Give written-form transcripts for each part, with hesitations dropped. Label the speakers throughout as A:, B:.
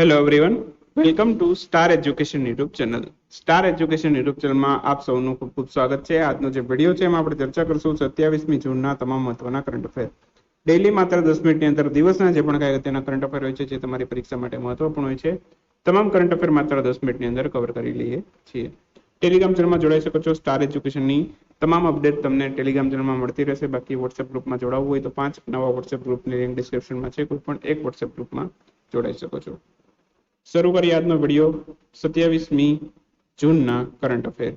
A: Hello everyone, welcome to star education YouTube channel. Star education YouTube ચેનલમાં આપ સૌનું ખૂબ ખૂબ સ્વાગત છે. આજનો જે વિડીયો છે એમાં આપણે ચર્ચા કરશું 27મી જૂનના તમામ મહત્વના કરંટ અફેર. ડેઈલી માત્ર 10 મિનિટની અંદર દિવસના જે પણ કાંઈ અગત્યના કરંટ અફેર હોય છે જે તમારી પરીક્ષા માટે મહત્વપૂર્ણ હોય છે, તમામ કરંટ અફેર માત્ર 10 મિનિટની અંદર કવર કરી લઈએ છીએ. ટેલિગ્રામ ચેનલમાં જોડાઈ શકો છો. સ્ટાર એજ્યુકેશનની તમામ અપડેટ તમને ટેલિગ્રામ ચેનલમાં મળતી રહેશે. બાકી વોટ્સએપ ગ્રુપમાં જોડાવવું હોય તો 5 નવા વોટ્સએપ ગ્રુપની લિંક ડિસ્ક્રિપ્શનમાં છે. કોઈ પણ એક વોટ્સએપ ગ્રુપમાં જોડાઈ શકો છો. શરૂ કરીએ આજનો વિડીયો 27મી જૂનના કરંટ અફેર.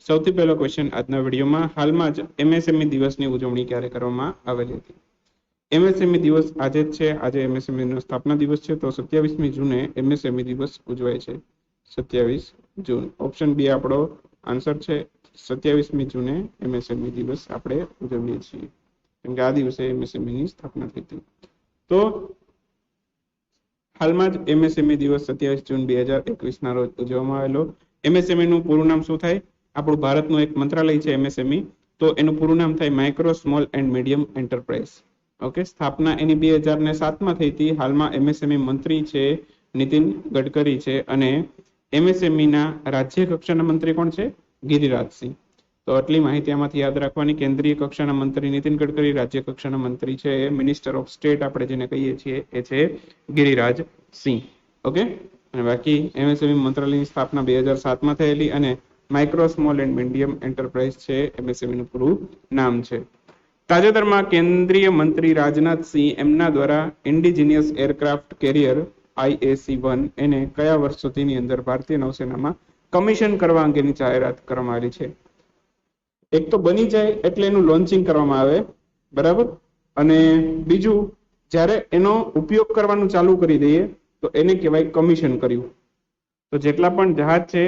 A: સૌથી પહેલો ક્વેશ્ચન આજના વિડીયોમાં, હાલમાં જ એમએસએમઈ દિવસની ઉજવણી ક્યારે કરવામાં આવેલી હતી? એમએસએમઈ દિવસ આજે જ છે. આજે એમએસએમઈ નો સ્થાપના દિવસ છે, તો 27મી જૂને એમએસએમઈ દિવસ ઉજવાય છે. 27 જૂન ઓપ્શન બી આપણો આન્સર છે. 27મી જૂને એમએસએમઈ દિવસ આપણે ઉજવીએ છીએ, કેમ કે આ દિવસે એમએસએમઈ ની સ્થાપના થઈ હતી. તો હાલમાં જ એમએસએમઈ દિવસ 27 જૂન 2021 ના રોજ ઉજવવામાં આવેલો. એમએસએમઈ નું પૂરું નામ શું થાય? આપણું ભારતનું એક મંત્રાલય છે એમએસએમઈ, તો એનું પૂરું નામ થાય micro small and medium enterprise. Okay, સ્થાપના એની 2007માં થઈ હતી. હાલમાં એમએસએમઈ મંત્રી છે નીતિન ગડકરી છે, અને એમએસએમઈ ના રાજ્ય કક્ષાના મંત્રી કોણ છે? ગિરિરાજસિંહ. તો આટલી માહિતી આમાંથી યાદ રાખવાની. કેન્દ્રીય કક્ષાના મંત્રી નીતિન ગડકરી, રાજ્ય કક્ષાના મંત્રી છે મિનિસ્ટર ઓફ સ્ટેટ આપણે જેને કહીએ છીએ એ છે ગિરિરાજ સિંહ. ઓકે, અને બાકી એમએસએમઈ મંત્રાલયની સ્થાપના 2007માં થયેલી, અને micro small and medium enterprise છે એમએસએમઈ નું પૂરું નામ છે. તાજેતરમાં કેન્દ્રીય મંત્રી રાજનાથસિંહ એમના દ્વારા ઇન્ડિજિનિયસ એરક્રાફ્ટ કેરિયર IAC-1 એને કયા વર્ષ સુધીની અંદર ભારતીય નૌસેનામાં કમિશન કરવા અંગેની જાહેરાત કરવામાં આવી છે? એક તો બની જાય એટલે એનું લોન્ચિંગ કરવામાં આવે, બરાબર, અને બીજું જ્યારે એનો ઉપયોગ કરવાનું ચાલુ કરી દઈએ તો એને કહેવાય કમિશન કર્યું. તો જેટલા પણ જહાજ છે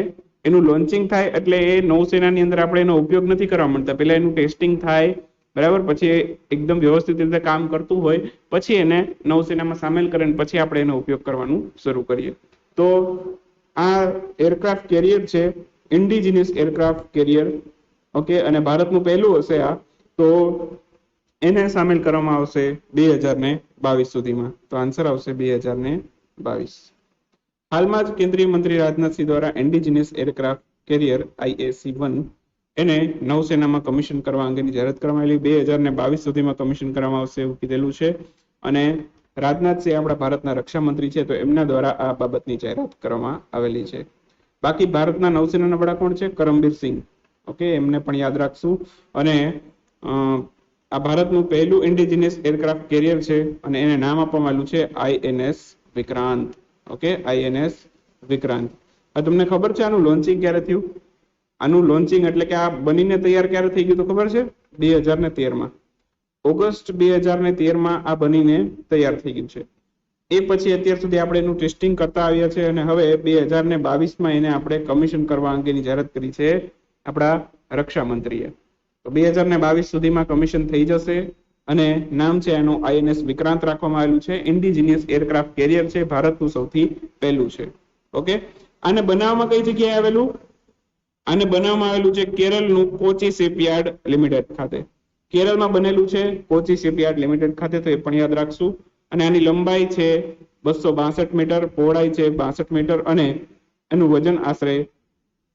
A: એનું લોન્ચિંગ થાય એટલે એ નૌસેનાની અંદર આપણે એનો ઉપયોગ નથી કરવા માંડતા. પહેલા એનું ટેસ્ટિંગ થાય, બરાબર, પછી એકદમ વ્યવસ્થિત રીતે કામ કરતું હોય પછી એને નૌસેનામાં સામેલ કરીને પછી આપણે એનો ઉપયોગ કરવાનું શરૂ કરીએ. તો આ એરક્રાફ્ટ કેરિયર છે ઇન્ડિજિનિયસ એરક્રાફ્ટ કેરિયર. ઓકે, અને ભારતનું પહેલું હશે આ, તો એને સામેલ કરવામાં આવશે 2022 સુધીમાં. તો આન્સર આવશે 2022. હાલમાં જ કેન્દ્રીય મંત્રી રાજનાથસિંહ દ્વારા ઇન્ડિજિનિયસ એરક્રાફ્ટ કેરિયર IAC-1 એને નૌસેનામાં કમિશન કરવા અંગેની જાહેરાત કરવામાં આવેલી. 2022 સુધીમાં કમિશન કરવામાં આવશે એવું કીધેલું છે. અને રાજનાથસિંહ આપણા ભારતના રક્ષા મંત્રી છે, તો એમના દ્વારા આ બાબતની જાહેરાત કરવામાં આવેલી છે. બાકી ભારતના નૌસેનાના વડા કોણ છે? કરમબીર સિંહ. ઓકે, એમને પણ યાદ રાખશું. અને આ ભારતનું પહેલું ઇન્ડિજિનિયસ એરક્રાફ્ટ કેરિયર છે, અને એને નામ આપવામાં આવ્યું છે INS Vikrant. Okay, INS Vikrant. હવે તમને ખબર છે આનું લોન્ચિંગ ક્યારે થયું? આનું લોન્ચિંગ એટલે કે આ બનીને તૈયાર ક્યારે થઈ ગયું તો ખબર છે? 2013માં. ઓગસ્ટ 2013માં આ બનીને તૈયાર થઈ ગયું છે. એ પછી અત્યાર સુધી આપણે એનું ટેસ્ટિંગ કરતા આવ્યા છે, અને હવે 2022માં એને આપણે કમિશન કરવા અંગેની જાહેરાત કરી છે આપણા રક્ષા મંત્રીએ. તો 2022 સુધીમાં કમિશન થઈ જશે, અને નામ છે એનું INS વિક્રાંત રાખવામાં આવેલું છે. ઇન્ડિજિનિયસ એરક્રાફ્ટ કેરિયર છે, ભારતનું સૌથી પહેલું છે. ઓકે, આને બનાવવામાં કઈ જગ્યાએ આવેલું? આને બનાવવામાં આવેલું છે કેરળનું કોચી શિપયાર્ડ લિમિટેડ ખાતે. કેરળમાં બનેલું છે કોચી શિપયાર્ડ લિમિટેડ ખાતે, તો એ પણ યાદ રાખશું. અને આની લંબાઈ છે 262 મીટર, પહોળાઈ છે 62 મીટર, અને એનું વજન આશરે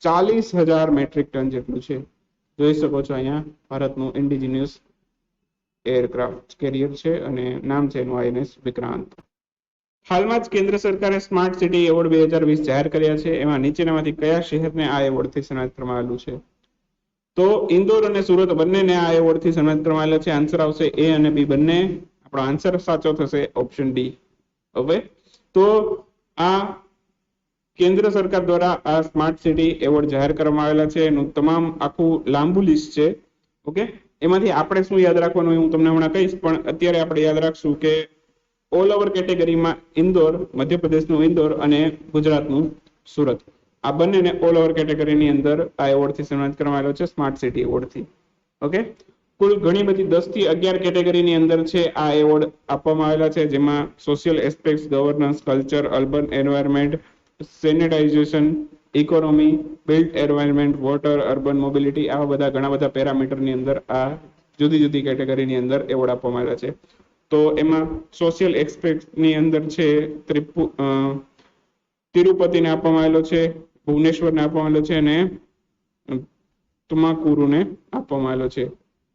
A: 40,000 મેટ્રિક ટન જેટલું છે. જોઈ શકો છો અહીંયા ભારતનું ઇન્ડિજિનિયસ એરક્રાફ્ટ કેરિયર છે, અને નામ છે એનું INS વિક્રાંત. હાલમાં જ કેન્દ્ર સરકારે સ્માર્ટ સિટી એવોર્ડ 2020 જાહેર કર્યા છે. એમાં નીચેનામાંથી કયા શહેરને આ એવોર્ડથી સન્માનિત કરવામાં આવેલું છે? તો ઇન્દોર અને સુરત બંનેને આ એવોર્ડથી સન્માનિત કરવામાં આવેલા છે. આન્સર આવશે A અને B બંને. આપણો આન્સર સાચો થશે ઓપ્શન D. હવે તો આ કેન્દ્ર સરકાર દ્વારા આ સ્માર્ટ સિટી એવોર્ડ જાહેર કરવામાં આવેલા છે. એનું તમામ આખું લાંબુ લિસ્ટ છે. ઓકે, એમાંથી આપણે શું યાદ રાખવાનું હું તમને હમણાં કહીશ, પણ અત્યારે આપણે યાદ રાખશું કે ઓલ ઓવર કેટેગરીમાં ઇન્દોર, મધ્યપ્રદેશનું ઇન્દોર, અને ગુજરાતનું સુરત, આ બંનેને ઓલ ઓવર કેટેગરીની અંદર આ એવોર્ડથી સન્માનિત કરવામાં આવ્યો છે સ્માર્ટ સિટી એવોર્ડથી. ઓકે, કુલ ઘણી બધી 10 થી 11 કેટેગરીની અંદર છે આ એવોર્ડ આપવામાં આવેલા છે, જેમાં social aspects, governance, culture, urban environment, sanitization, economy, built environment, water, urban mobility, આવા બધા ઘણા બધા પેરામીટરની અંદર આ જુદી જુદી કેટેગરીની અંદર એવોર્ડ આપવામાં આવ્યા છે. તો એમાં સોશિયલ એસ્પેક્ટની અંદર છે તિરુપતિને આપવામાં આવેલો છે, ભુવનેશ્વરને આપવામાં આવેલો છે અને તુમાકુરુને આપવામાં આવેલો છે.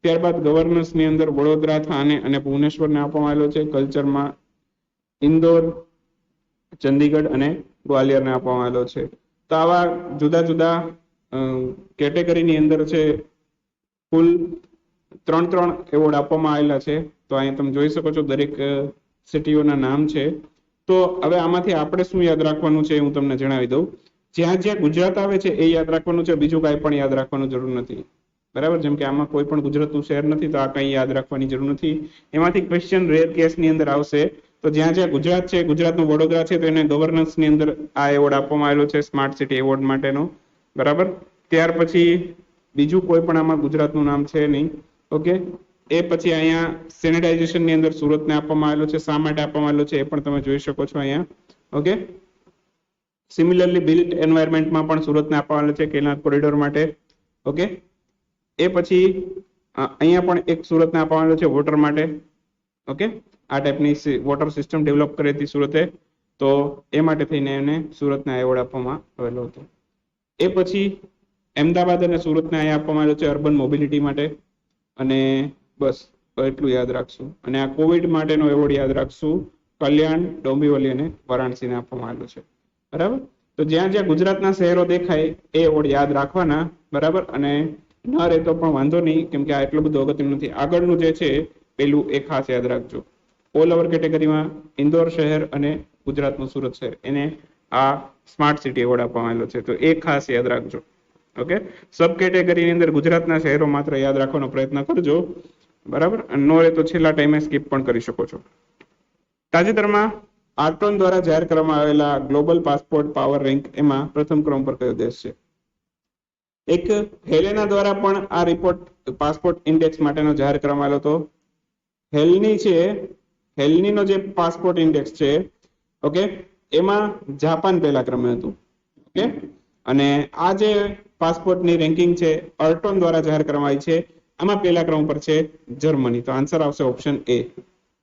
A: ત્યારબાદ ગવર્નર્સ ની અંદર વડોદરા, થાને અને ભુવનેશ્વરને આપવામાં આવેલો છે. કલ્ચરમાં ઇન્દોર, ચંદીગઢ અને ગ્વાલિયરને આપવામાં આવેલો છે. તો આવા જુદા જુદા કેટેગરીની અંદર છે કુલ 3 એવોર્ડ આપવામાં આવેલા છે. તો અહીંયા તમે જોઈ શકો છો દરેક સિટીઓના નામ છે. તો હવે આમાંથી આપણે શું યાદ રાખવાનું છે હું તમને જણાવી દઉં. જ્યાં જ્યાં ગુજરાત આવે છે એ યાદ રાખવાનું છે, બીજું કાંઈ પણ યાદ રાખવાનું જરૂર નથી. બરાબર, જેમ કે આમાં કોઈ પણ ગુજરાતનું શહેર નથી તો આ કંઈ યાદ રાખવાની જરૂર નથી. એમાંથી ક્વેશ્ચન રેર કેસની અંદર આવશે. તો જ્યાં જ્યાં ગુજરાત છે, ગુજરાતનું વડોદરા છે, તો એને ગવર્નન્સની અંદર આ એવોર્ડ આપવામાં આવેલો છે, સ્માર્ટ સિટી એવોર્ડ માટેનો. બરાબર, ત્યાર પછી બીજું કોઈ પણ આમાં ગુજરાતનું નામ છે નહીં. ઓકે, એ પછી અહીંયા સેનિટાઇઝેશનની અંદર સુરતને આપવામાં આવેલો છે. શા માટે આપવામાં આવેલો છે એ પણ તમે જોઈ શકો છો અહીંયા. ઓકે, સિમિલરલી બિલ્ટ એન્વાયરમેન્ટમાં પણ સુરતને આપવામાં આવેલો છે કેનાલ કોરિડોર માટે. ઓકે, એ પછી અહીંયા પણ એક સુરતને આપવામાં આવેલો છે વોટર માટે. ઓકે, આ ટાઈપની વોટર સિસ્ટમ ડેવલપ કરી હતી સુરતે, તો એ માટે થઈને એને સુરતને એવોર્ડ આપવામાં આવેલો હતો. એ પછી અમદાવાદ અને સુરતને અહીંયા આપવામાં આવેલો છે અર્બન મોબિલિટી માટે. અને બસ એટલું યાદ રાખશું. અને આ કોવિડ માટેનો એવોર્ડ યાદ રાખશું, કલ્યાણ, ડોંબિવલી અને વારાણસીને આપવામાં આવેલો છે. બરાબર, તો જ્યાં જ્યાં ગુજરાતના શહેરો દેખાય એ એવોર્ડ યાદ રાખવાના. બરાબર, અને ન રહેતો પણ વાંધો નહીં, કેમ કે આ એટલું બધું અગત્યનું નથી. આગળનું જે છે પેલું એ ખાસ યાદ રાખજો. ઓલ ઓવર કેટેગરીમાં ઇન્દોર શહેર અને ગુજરાતનું સુરત શહેર, એને આ સ્માર્ટ સિટી એવોર્ડ આપવામાં આવેલો છે, તો એ ખાસ યાદ રાખજો. ઓકે, સબ કેટેગરીની અંદર ગુજરાતના શહેરો માત્ર યાદ રાખવાનો પ્રયત્ન કરજો. બરાબર, અને ન રહે તો છેલ્લા ટાઈમે સ્કીપ પણ કરી શકો છો. તાજેતરમાં આર્ટોન દ્વારા જાહેર કરવામાં આવેલા ગ્લોબલ પાસપોર્ટ પાવર રેન્ક એમાં પ્રથમ ક્રમ પર કયો દેશ છે? એક હેલેના દ્વારા પણ આ રિપોર્ટ પાસપોર્ટ ઇન્ડેક્સ માટેનો જાહેર કરવામાં આવ્યો હતો. હેલની છે, હેલનીનો જે પાસપોર્ટ ઇન્ડેક્સ છે, ઓકે, એમાં જાપાન પહેલા ક્રમે હતું. ઓકે, અને આ જે પાસપોર્ટની રેન્કિંગ છે અર્ટોન દ્વારા જાહેર કરવામાં આવી છે, આમાં પહેલા ક્રમ પર છે જર્મની. તો આન્સર આવશે ઓપ્શન એ,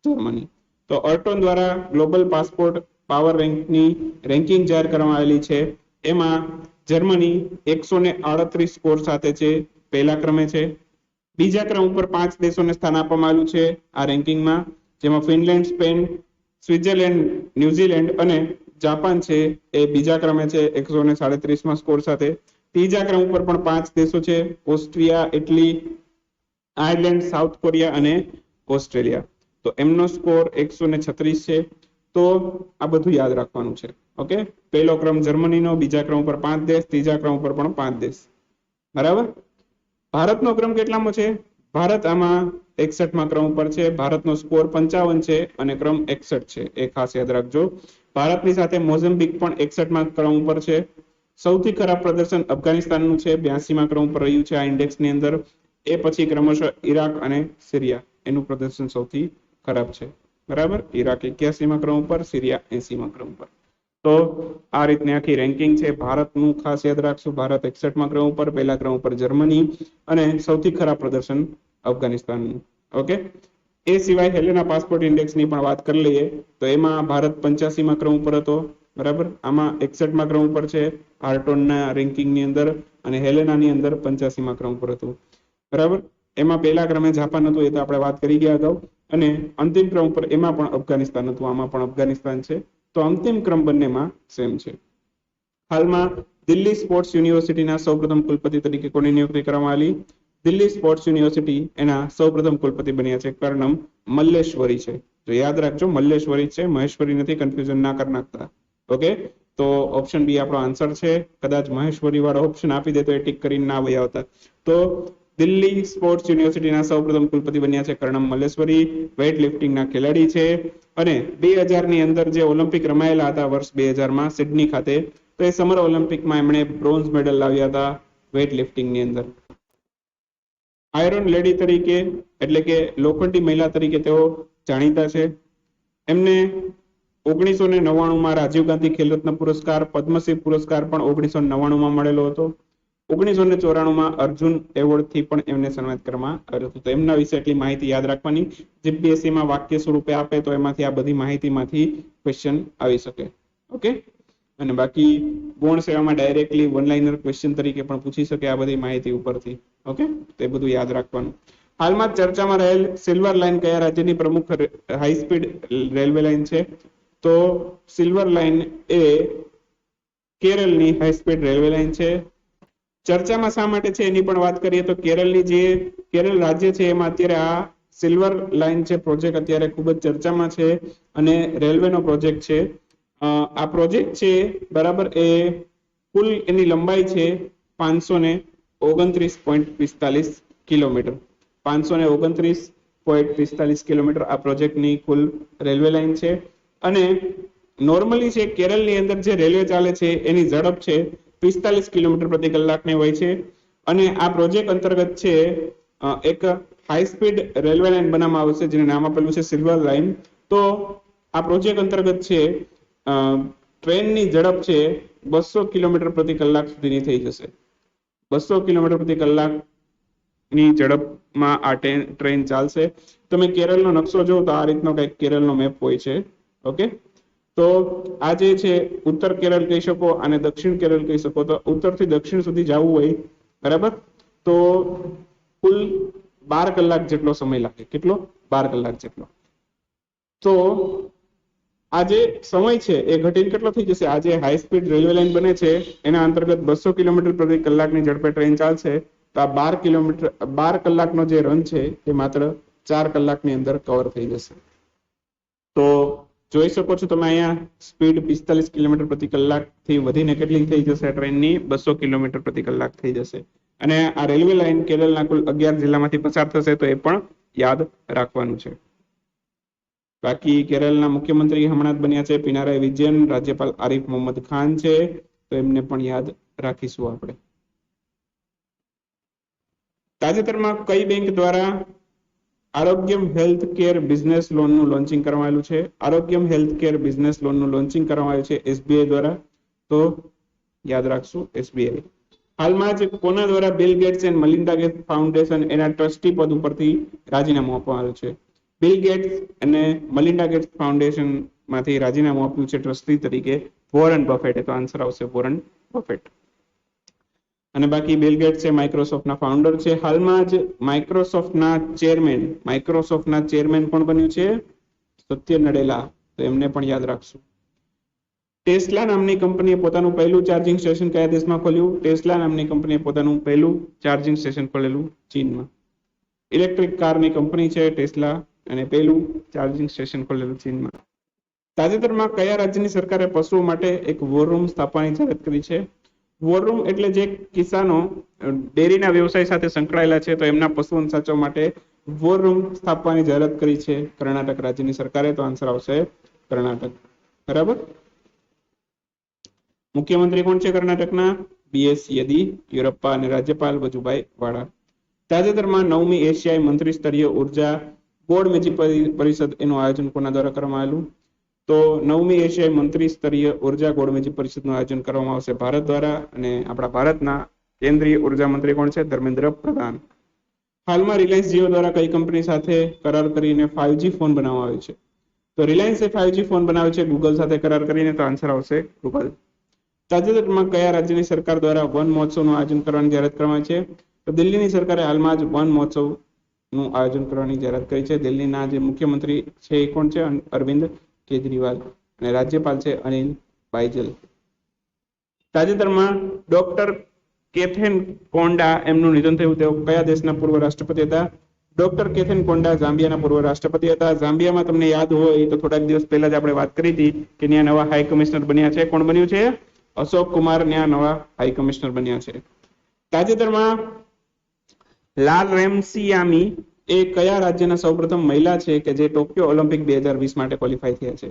A: જર્મની. તો અર્ટોન દ્વારા ગ્લોબલ પાસપોર્ટ પાવર રેન્કની રેન્કિંગ જાહેર કરવામાં આવેલી છે. એમાં જર્મની 138 સ્કોર સાથે છે, પહેલા ક્રમે છે. બીજા ક્રમ ઉપર 5 દેશોને સ્થાન આપવામાં આવ્યું છે આ રેન્કિંગમાં, જેમાં ફિનલેન્ડ, સ્પેન, સ્વિટ્ઝરલેન્ડ, ન્યુઝીલેન્ડ અને જાપાન છે એ બીજા ક્રમે છે 137 સ્કોર સાથે. ત્રીજા ક્રમ ઉપર પણ 5 દેશો છે, Austria, Italy, Ireland, south Korea અને ઓસ્ટ્રેલિયા. તો એમનો સ્કોર 136 છે. તો આ બધું યાદ રાખવાનું છે. ઓકે, પહેલો ક્રમ જર્મનીનો, બીજા ક્રમ ઉપર 5 દેશ, ત્રીજા ક્રમ ઉપર પણ 5 દેશ. બરાબર, ભારતનો ક્રમ કેટલામાં છે? ભારત આમાં 61માં ક્રમ ઉપર છે. ભારતનો સ્કોર 55 છે અને ક્રમ 61 છે, એ ખાસ યાદ રાખજો. ભારતની સાથે મોઝેમ્બિક પણ 61માં ક્રમ ઉપર છે. સૌથી ખરાબ પ્રદર્શન અફઘાનિસ્તાનનું છે, 82માં ક્રમ ઉપર રહ્યું છે આ ઇન્ડેક્સની અંદર. એ પછી ક્રમશઃ ઈરાક અને સિરિયા, એનું પ્રદર્શન સૌથી ખરાબ છે. બરાબર, ઈરાક 81માં ક્રમ ઉપર, સિરિયા 80માં ક્રમ ઉપર. તો આ રીતની આખી રેન્કિંગ છે. ભારતનું ખાસ યાદ રાખશું, ભારત 61માં ક્રમ ઉપર, પહેલા ક્રમ ઉપર જર્મની અને સૌથી ખરાબ પ્રદર્શન અફઘાનિસ્તાનનું. ઓકે, એ સિવાય હેલેના પાસપોર્ટ ઇન્ડેક્સની પણ વાત કરી લઈએ તો એમાં ભારત 85માં ક્રમ ઉપર હતો. બરાબર, આમાં 61માં ક્રમ ઉપર છે આર્ટોનના રેન્કિંગની અંદર, અને હેલેનાની અંદર 85માં ક્રમ ઉપર હતું. બરાબર, એમાં પહેલા ક્રમે જાપાન હતું, એ તો આપણે વાત કરી ગયા અગાઉ, અને અંતિમ ક્રમ ઉપર એમાં પણ અફઘાનિસ્તાન હતું, આમાં પણ અફઘાનિસ્તાન છે. તો અંતિમ ક્રમ બંનેમાં સેમ છે. હાલમાં દિલ્હી સ્પોર્ટ્સ યુનિવર્સિટીના સૌપ્રથમ કુલપતિ તરીકે કોની નિયુક્તિ કરવામાં આવી? દિલ્હી સ્પોર્ટ્સ યુનિવર્સિટી એના સૌપ્રથમ કુલપતિ બન્યા છે કર્ણમ મલ્લેશ્વરી છે. તો યાદ રાખજો, મલ્લેશ્વરી છે, મહેશ્વરી નથી, કન્ફ્યુઝન ના કરી નાખતા. ઓકે, તો ઓપ્શન બી આપણો આન્સર છે. કદાચ મહેશ્વરી વાળો ઓપ્શન આપી દે તો એ ટીક કરીને ના વહી આવતા. તો દિલ્હી સ્પોર્ટ્સ યુનિવર્સિટીના સૌપ્રથમ કુલપતિ બન્યા છે કર્ણમ મલ્લેશ્વરી, વેઇટ લિફ્ટિંગના ખેલાડી છે. અને 2000 ની અંદર જે ઓલિમ્પિક રમાયેલા હતા વર્ષ 2000માં સિડની ખાતે, તો એ સમર ઓલિમ્પિકમાં એમણે બ્રોન્ઝ મેડલ લાવ્યા હતા વેઇટ લિફ્ટિંગની અંદર. આયરન લેડી તરીકે, એટલે કે લોખંડી મહિલા તરીકે તેઓ જાણીતા છે. એમને 1999માં રાજીવ ગાંધી ખેલ રત્ન પુરસ્કાર, પદ્મશ્રી પુરસ્કાર પણ 1999માં મળેલો હતો. 1994માં અર્જુન એવોર્ડ થી પણ એમને સન્માનિત કરવામાં આવ્યો હતો. તો એમના વિશે એટલી માહિતી યાદ રાખવાની. જીપીએસસી માં વાક્ય સ્વરૂપે આપે તો એમાંથી આ બધી માહિતીમાંથી ક્વેશ્ચન આવી શકે. ઓકે, અને બાકી ગૌણ સેવામાં ડાયરેક્ટલી વન લાઇનર ક્વેશ્ચન તરીકે પણ પૂછી શકે આ બધી માહિતી ઉપરથી. ઓકે, તે બધું યાદ રાખવાનું. હાલમાં ચર્ચામાં રહેલ સિલ્વર લાઇન કયા રાજ્યની પ્રમુખ હાઈ સ્પીડ રેલવે લાઇન છે? તો સિલ્વર લાઇન એ કેરળની હાઈ સ્પીડ રેલવે લાઇન છે. ચર્ચામાં શા માટે છે એની પણ વાત કરીએ તો કેરળ રાજ્ય છે એમાં અત્યારે આ સિલ્વર લાઇન છે પ્રોજેક્ટ અત્યારે ખૂબ જ ચર્ચામાં છે અને રેલવેનો પ્રોજેક્ટ છે. આ પ્રોજેક્ટ છે બરાબર એ કુલ એની લંબાઈ છે 529.45 કિલોમીટર. 529.45 કિલોમીટર આ પ્રોજેક્ટની કુલ રેલવે લાઇન છે. અને નોર્મલી છે કેરળની અંદર જે રેલવે ચાલે છે એની ઝડપ છે 45 કિલોમીટર પ્રતિ કલાકની હોય છે. અને આ પ્રોજેક્ટ અંતર્ગત છે એક હાઈ સ્પીડ રેલવે લાઇન બનાવવામાં આવશે જેનું નામ આપેલું છે સિલ્વર લાઇન. તો આ પ્રોજેક્ટ અંતર્ગત છે ટ્રેનની ઝડપ છે 200 કિલોમીટર પ્રતિ કલાક સુધીની થઈ જશે. 200 કિલોમીટર પ્રતિ કલાકની ઝડપમાં આ ટ્રેન ચાલશે. તમે કેરળનો નકશો જો તો આ રીતનો કંઈક કેરળનો મેપ હોય છે. ઓકે, તો આ જે છે ઉત્તર કેરળ કહી શકો અને દક્ષિણ કેરળ કહી શકો. તો ઉત્તરથી દક્ષિણ સુધી જવું હોય બરાબર તો કુલ 12 કલાક જેટલો સમય લાગે. કેટલો? 12 કલાક જેટલો. તો આ જે સમય છે એ ઘટીને કેટલો થઈ જશે? આ જે હાઈ સ્પીડ રેલવે લાઇન બને છે એના અંતર્ગત 200 કિલોમીટર પ્રતિ કલાકની ઝડપે ટ્રેન ચાલશે. તો આ 12 કલાકનો જે રન છે એ માત્ર 4 કલાકની અંદર કવર થઈ જશે. તો જોઈ શકો છો તમે અહીંયા સ્પીડ 45 કિલોમીટર પ્રતિ કલાક થી વધીને કેટલી થઈ જશે ટ્રેનની? 200 કિલોમીટર પ્રતિ કલાક થઈ જશે. અને આ રેલવે લાઇન કેરળના કુલ 11 જિલ્લામાંથી પસાર થશે તો એ પણ યાદ રાખવાનું છે. બાકી કેરળના મુખ્યમંત્રી હમણાં જ બન્યા છે પિનારાઈ વિજયન. રાજ્યપાલ આરિફ મોહમ્મદ ખાન છે તો એમને પણ યાદ રાખીશું આપણે. તાજેતરમાં કઈ બેંક દ્વારા Arogyam health care business લોનનું launching કરવામાં આવ્યું છે? Arogyam health care business લોનનું launching કરવામાં આવ્યું છે એસબીઆઈ દ્વારા. તો યાદ રાખશું એસબીઆઈ. હાલમાં જ કોના દ્વારા Bill Gates and Melinda Gates Foundation એના ટ્રસ્ટી પદ ઉપરથી રાજીનામું આપવામાં આવ્યું છે? બિલ ગેટ્સ અને મલિન્ડા ગેટ્સ ફાઉન્ડેશન માંથી રાજીનામું આપ્યું છે ટ્રસ્ટી તરીકે વોરન બફેટ. તો આન્સર આવશે વોરન બફેટ. અને બાકી બિલ ગેટ્સ છે માઇક્રોસોફ્ટના ફાઉન્ડર છે. હાલમાં જ માઇક્રોસોફ્ટના ચેરમેન કોણ બન્યું છે? સત્ય નડેલા. તો એમને પણ યાદ રાખશું. ટેસ્લા નામની કંપનીએ પોતાનું પહેલું ચાર્જિંગ સ્ટેશન કયા દેશમાં ખોલ્યું? ટેસ્લા નામની કંપનીએ પોતાનું પહેલું ચાર્જિંગ સ્ટેશન ખોલેલું ચીનમાં. ઇલેક્ટ્રિક કારની કંપની છે ટેસ્લા અને પહેલું ચાર્જિંગ સ્ટેશન ખોલેલું ચીનમાં. તાજેતરમાં કયા રાજ્યની સરકારે પશુઓ માટે એક વોર રૂમ સ્થાપવાની જાહેરાત કરી છે? વોર રૂમ એટલે જે કિસાનો ડેરીના વ્યવસાય સાથે સંકળાયેલા છે તો એમના પશુઓને સાચવવા માટે વોર રૂમ સ્થાપવાની જાહેરાત કરી છે કર્ણાટક રાજ્યની સરકારે. તો આન્સર આવશે કર્ણાટક. બરાબર. મુખ્યમંત્રી કોણ છે કર્ણાટકના? બીએસ યેદિયુરપ્પા અને રાજ્યપાલ વજુભાઈ વાળા. તાજેતરમાં 9મી એશિયાઈ મંત્રી સ્તરીય ઉર્જા ગોળમેજી પરિષદ એનું આયોજન કોના દ્વારા કરવામાં આવેલું? તો 9મી એશિયાઈ મંત્રી સ્તરીય ઉર્જા ગોળમેજી પરિષદનું આયોજન કરવામાં આવશે ભારત દ્વારા. અને આપણા ભારતના કેન્દ્રીય ઉર્જા મંત્રી કોણ છે? ધર્મેન્દ્ર પ્રધાન. હાલમાં રિલાયન્સ જીઓ દ્વારા કઈ કંપની સાથે કરાર કરીને 5G ફોન બનાવવામાં આવ્યો છે? તો રિલાયન્સે 5G ફોન બનાવ્યો છે ગૂગલ સાથે કરાર કરીને. તો આન્સર આવશે ગૂગલ. તાજેતરમાં કયા રાજ્યની સરકાર દ્વારા વન મહોત્સવનું આયોજન કરવાની જાહેરાત કરવામાં આવી છે? તો દિલ્હીની સરકારે હાલમાં જ વન મહોત્સવનું આયોજન કરવાની જાહેરાત કરી છે. દિલ્હીના જે મુખ્યમંત્રી છે એ કોણ છે? અરવિંદ કેજરીવાલ. અને રાજ્યપાલ છે અનિલ બાઇજલ. તાજેતરમાં ડોક્ટર કેથેન કોન્ડા એમનું નિધન થયું. તેઓ કયા દેશના પૂર્વ રાષ્ટ્રપતિ હતા? ડોક્ટર કેથેન કોન્ડા ઝામ્બિયાના પૂર્વ રાષ્ટ્રપતિ હતા. ઝામ્બિયામાં તમને યાદ હોય તો થોડાક દિવસ પહેલા જ આપણે વાત કરી હતી કે ત્યાં નવા હાઈ કમિશનર બન્યા છે. કોણ બન્યું છે? અશોક કુમાર ત્યાં નવા હાઈ કમિશનર બન્યા છે. તાજેતરમાં લાલ રેમસિયામી એ કયા રાજ્યના સૌપ્રથમ મહિલા છે કે જે ટોક્યો ઓલિમ્પિક 2020 માટે ક્વોલિફાય થયા છે?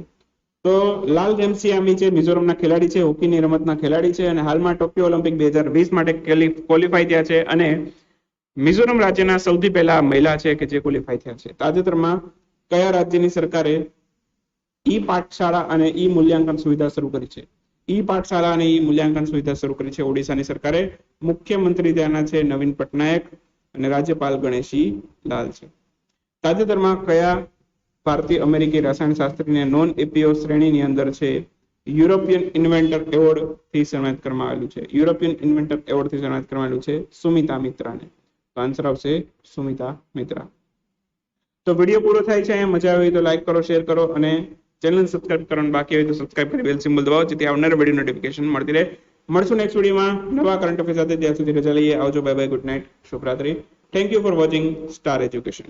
A: તો લાલ રેમસિયામી છે મિઝોરમના ખેલાડી છે, હોકીની રમતના ખેલાડી છે અને હાલમાં ટોક્યો ઓલિમ્પિક 2020 માટે ક્વોલિફાય થયા છે અને મિઝોરમ રાજ્યના સૌથી પહેલા મહિલા છે કે જે ક્વોલિફાય થયા છે. તાજેતરમાં કયા રાજ્યની સરકારે ઈ પાઠશાળા અને ઈ મૂલ્યાંકન સુવિધા શરૂ કરી છે? ઈ પાઠશાળા અને ઈ મૂલ્યાંકન સુવિધા શરૂ કરી છે ઓડિશાની સરકારે. મુખ્યમંત્રી ત્યાંના છે નવીન પટનાયક અને રાજ્યપાલ ગણેશી લાલ છે. તાજેતરમાં કયા ભારતીય અમેરિકી રસાયણશાસ્ત્રીને નોન એપીઓ શ્રેણીની અંદર છે યુરોપિયન ઇન્વેન્ટર એવોર્ડ થી સન્માનિત કરવામાં આવેલું છે? યુરોપિયન ઇન્વેન્ટર એવોર્ડ થી સન્માનિત કરવામાં આવેલું છે સુમિતા મિત્રાને. તો આન્સર આવશે સુમિતા મિત્રા. તો વિડીયો પૂરો થાય છે. અહીંયા મજા આવી તો લાઈક કરો, શેર કરો અને ચેનલ સબસ્ક્રાઇબ કરવાનું બાકી હોય તો સબસ્ક્રાઇબ કરી બેલ સિમ્બોલ દબાવો જેથી આવનાર વિડીયો નોટિફિકેશન મળતી રહે. મળશું નેક્સ્ટ વિડીયોમાં નવા કરંટ અફેર સાથે. ત્યાં સુધી રજા લઈએ. આવજો, બાય બાય, ગુડ નાઇટ, શુભરાત્રી. Thank you for watching Star education.